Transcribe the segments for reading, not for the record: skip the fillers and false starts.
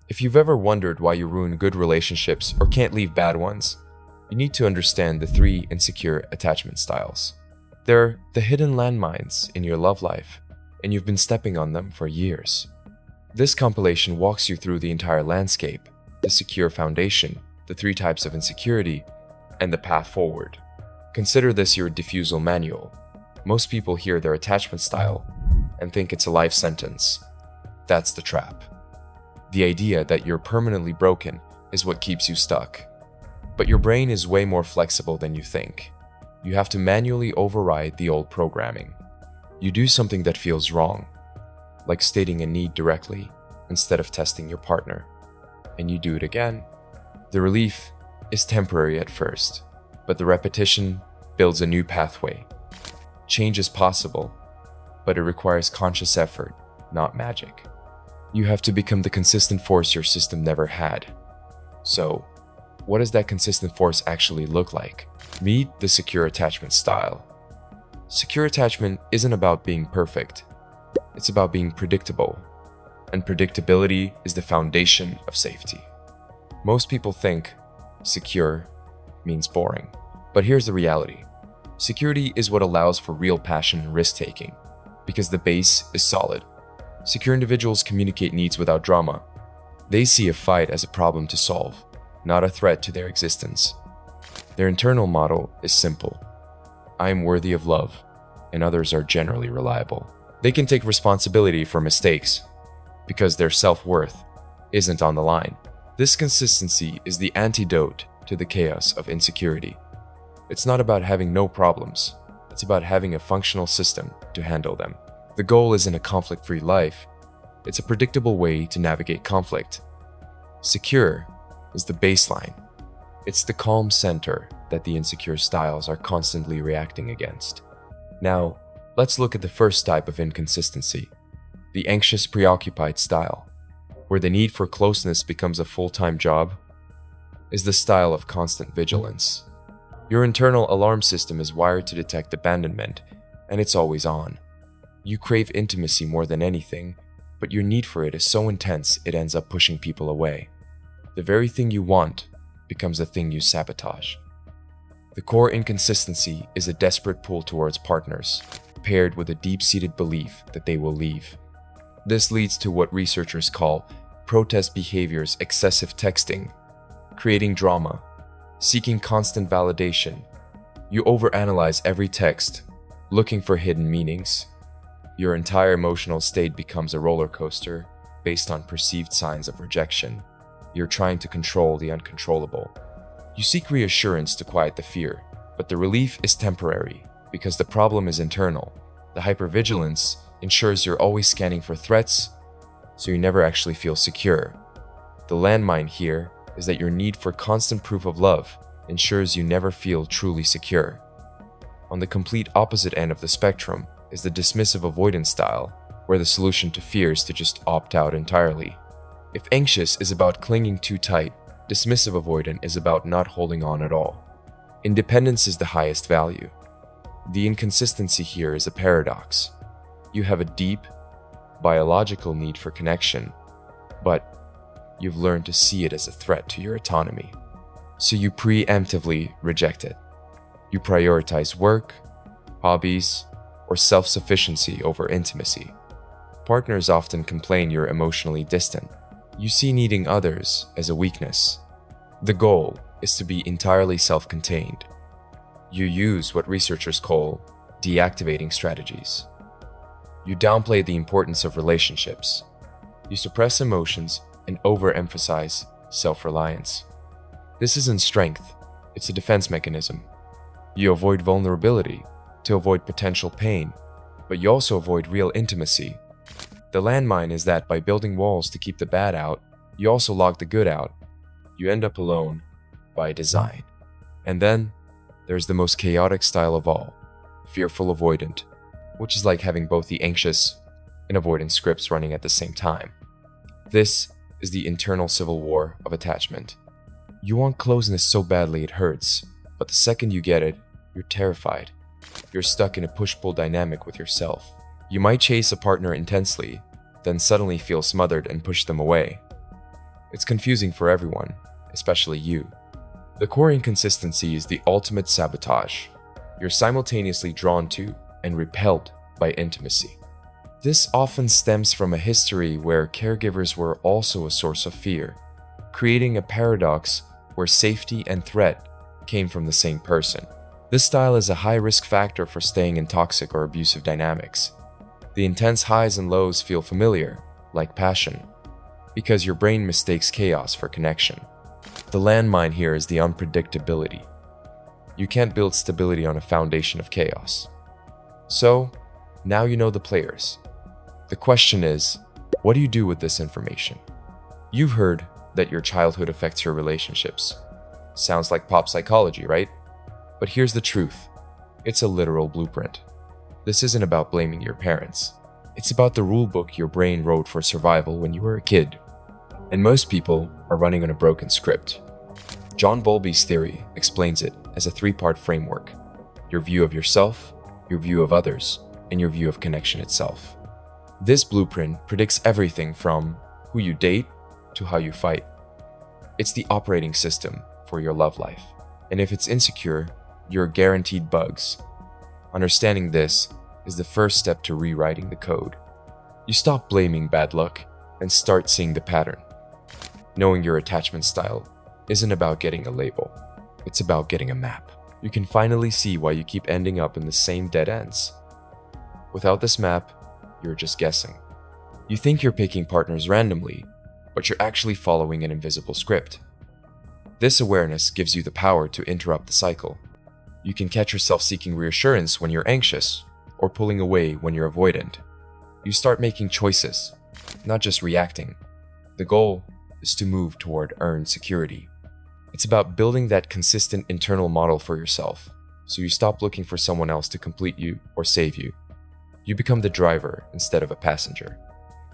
If you've ever wondered why you ruin good relationships or can't leave bad ones, you need to understand the 3 insecure attachment styles. They're the hidden landmines in your love life, and you've been stepping on them for years. This compilation walks you through the entire landscape, the secure foundation, the 3 types of insecurity, and the path forward. Consider this your diffusal manual. Most people hear their attachment style and think it's a life sentence. That's the trap. The idea that you're permanently broken is what keeps you stuck. But your brain is way more flexible than you think. You have to manually override the old programming. You do something that feels wrong, like stating a need directly instead of testing your partner, and you do it again. The relief is temporary at first, but the repetition builds a new pathway. Change is possible, but it requires conscious effort, not magic. You have to become the consistent force your system never had. So, what does that consistent force actually look like? Meet the secure attachment style. Secure attachment isn't about being perfect. It's about being predictable. And predictability is the foundation of safety. Most people think secure means boring. But here's the reality. Security is what allows for real passion and risk-taking, because the base is solid. Secure individuals communicate needs without drama. They see a fight as a problem to solve, not a threat to their existence. Their internal model is simple. I am worthy of love, and others are generally reliable. They can take responsibility for mistakes, because their self-worth isn't on the line. This consistency is the antidote to the chaos of insecurity. It's not about having no problems. It's about having a functional system to handle them. The goal isn't a conflict-free life. It's a predictable way to navigate conflict. Secure is the baseline. It's the calm center that the insecure styles are constantly reacting against. Now, let's look at the first type of inconsistency, the anxious preoccupied style, where the need for closeness becomes a full-time job, is the style of constant vigilance. Your internal alarm system is wired to detect abandonment, and it's always on. You crave intimacy more than anything, but your need for it is so intense it ends up pushing people away. The very thing you want becomes the thing you sabotage. The core inconsistency is a desperate pull towards partners, paired with a deep-seated belief that they will leave. This leads to what researchers call protest behaviors, excessive texting, creating drama, seeking constant validation. You overanalyze every text, looking for hidden meanings. Your entire emotional state becomes a roller coaster based on perceived signs of rejection. You're trying to control the uncontrollable. You seek reassurance to quiet the fear, but the relief is temporary because the problem is internal. The hypervigilance ensures you're always scanning for threats, so you never actually feel secure. The landmine here is that your need for constant proof of love ensures you never feel truly secure. On the complete opposite end of the spectrum is the dismissive-avoidant style, where the solution to fear is to just opt out entirely. If anxious is about clinging too tight, dismissive-avoidant is about not holding on at all. Independence is the highest value. The inconsistency here is a paradox. You have a deep, biological need for connection, but you've learned to see it as a threat to your autonomy. So you preemptively reject it. You prioritize work, hobbies, or self-sufficiency over intimacy. Partners often complain you're emotionally distant. You see needing others as a weakness. The goal is to be entirely self-contained. You use what researchers call deactivating strategies. You downplay the importance of relationships. You suppress emotions and overemphasize self-reliance. This isn't strength, it's a defense mechanism. You avoid vulnerability to avoid potential pain, but you also avoid real intimacy. The landmine is that by building walls to keep the bad out, you also lock the good out. You end up alone by design. And then there's the most chaotic style of all, fearful-avoidant, which is like having both the anxious and avoidant scripts running at the same time. This is the internal civil war of attachment. You want closeness so badly it hurts, but the second you get it, you're terrified. You're stuck in a push-pull dynamic with yourself. You might chase a partner intensely, then suddenly feel smothered and push them away. It's confusing for everyone, especially you. The core inconsistency is the ultimate sabotage. You're simultaneously drawn to and repelled by intimacy. This often stems from a history where caregivers were also a source of fear, creating a paradox where safety and threat came from the same person. This style is a high risk factor for staying in toxic or abusive dynamics. The intense highs and lows feel familiar, like passion, because your brain mistakes chaos for connection. The landmine here is the unpredictability. You can't build stability on a foundation of chaos. So, now you know the players. The question is, what do you do with this information? You've heard that your childhood affects your relationships. Sounds like pop psychology, right? But here's the truth. It's a literal blueprint. This isn't about blaming your parents. It's about the rulebook your brain wrote for survival when you were a kid. And most people are running on a broken script. John Bowlby's theory explains it as a three-part framework: your view of yourself, your view of others, and your view of connection itself. This blueprint predicts everything from who you date to how you fight. It's the operating system for your love life. And if it's insecure, you're guaranteed bugs. Understanding this is the first step to rewriting the code. You stop blaming bad luck and start seeing the pattern. Knowing your attachment style isn't about getting a label. It's about getting a map. You can finally see why you keep ending up in the same dead ends. Without this map, you're just guessing. You think you're picking partners randomly, but you're actually following an invisible script. This awareness gives you the power to interrupt the cycle. You can catch yourself seeking reassurance when you're anxious, or pulling away when you're avoidant. You start making choices, not just reacting. The goal is to move toward earned security. It's about building that consistent internal model for yourself, so you stop looking for someone else to complete you or save you. You become the driver instead of a passenger.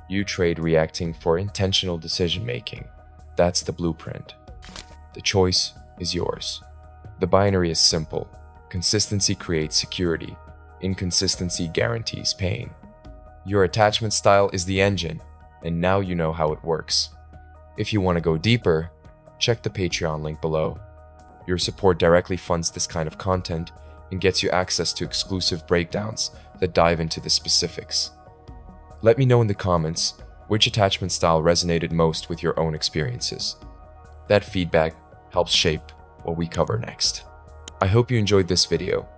You trade reacting for intentional decision-making. That's the blueprint. The choice is yours. The binary is simple. Consistency creates security. Inconsistency guarantees pain. Your attachment style is the engine, and now you know how it works. If you want to go deeper, check the Patreon link below. Your support directly funds this kind of content and gets you access to exclusive breakdowns that dive into the specifics. Let me know in the comments which attachment style resonated most with your own experiences. That feedback helps shape what we cover next. I hope you enjoyed this video.